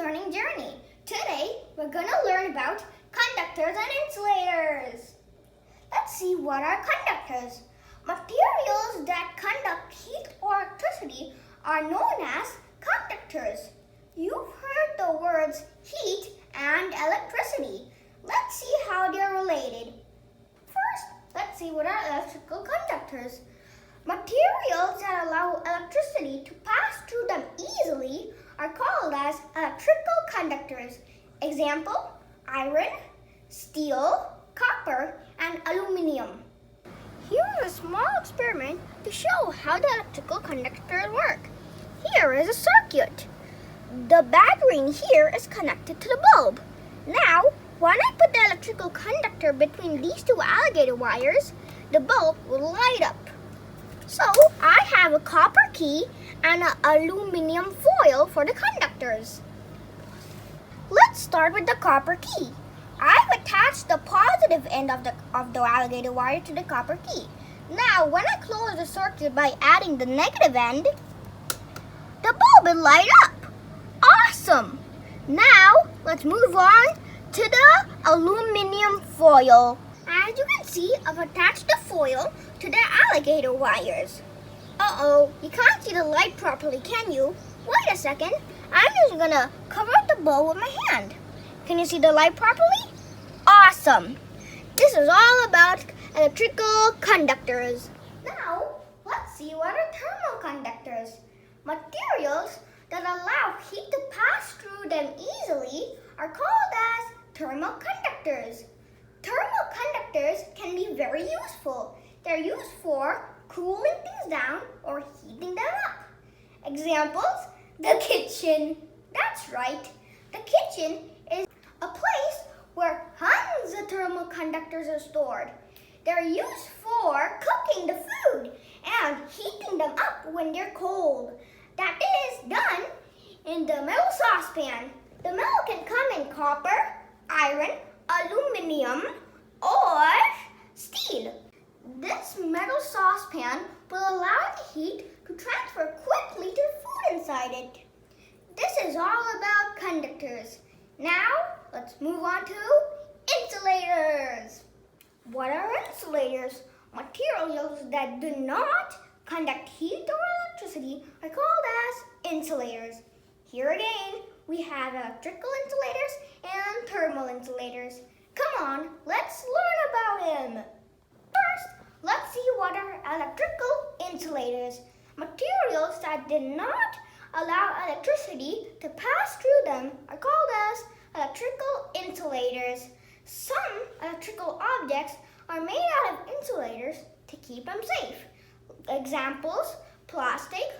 learning journey. Today, we're going to learn about conductors and insulators. Let's see what are conductors. Materials that conduct heat or electricity are known as conductors. You've heard the words heat and electricity. Let's see how they're related. First, let's see what are electrical conductors. Materials that allow electricity to pass through them easily are called as electrical conductors. Example, iron, steel, copper, and aluminum. Here is a small experiment to show how the electrical conductors work. Here is a circuit. The battery in here is connected to the bulb. Now, when I put the electrical conductor between these two alligator wires, the bulb will light up. So, I have a copper key and an aluminum foil for the conductors. Let's start with the copper key. I've attached the positive end of the alligator wire to the copper key. Now, when I close the circuit by adding the negative end, the bulb will light up. Awesome! Now, let's move on to the aluminum foil. As you can see, I've attached the foil to the alligator wires. Uh-oh, you can't see the light properly, can you? Wait a second. I'm just gonna cover up the bulb with my hand. Can you see the light properly? Awesome! This is all about electrical conductors. Now, let's see what are thermal conductors. Materials that allow heat to pass through them easily are called as thermal conductors. Thermal conductors can be very useful. They're used for cooling things down or heating them up. Examples, the kitchen. That's right. The kitchen is a place where tons of thermal conductors are stored. They're used for cooking the food and heating them up when they're cold. That is done in the metal saucepan. The metal can come in copper, iron, aluminum, or steel. This metal saucepan will allow the heat to transfer quickly to the food inside it. This is all about conductors. Now, let's move on to insulators. What are insulators? Materials that do not conduct heat or electricity are called as insulators. Here again, we have electrical insulators and thermal insulators. Come on, let's learn about them. First, let's see what are electrical insulators. Materials that do not allow electricity to pass through them are called as electrical insulators. Some electrical objects are made out of insulators to keep them safe. Examples, plastic,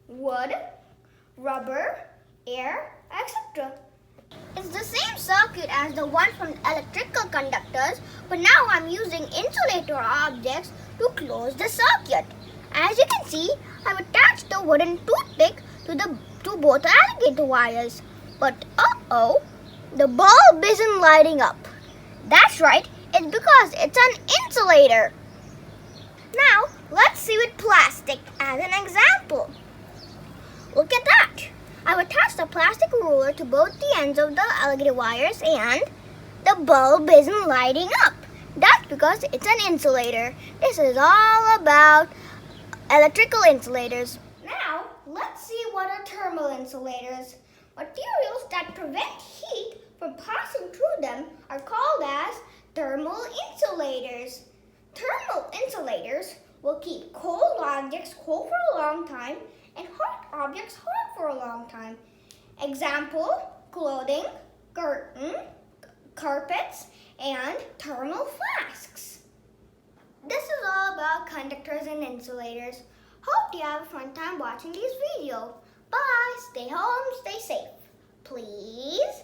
wood, rubber, air, etc. It's the same circuit as the one from electrical conductors, but now I'm using insulator objects to close the circuit. As you can see, I've attached the wooden toothpick to both alligator wires. But uh-oh, the bulb isn't lighting up. That's right, it's because it's an insulator. Now, let's see with plastic as an example. Look at that. I've attached a plastic ruler to both the ends of the alligator wires and the bulb isn't lighting up. That's because it's an insulator. This is all about electrical insulators. Now, let's see what are thermal insulators. Materials that prevent heat from passing through them are called as thermal insulators. Thermal insulators will keep cold objects cold for a long time and hot objects hot for a long time. Example, clothing, curtain, carpets, and thermal flasks. This is all about conductors and insulators. Hope you have a fun time watching this video. Bye! Stay home, stay safe. Please.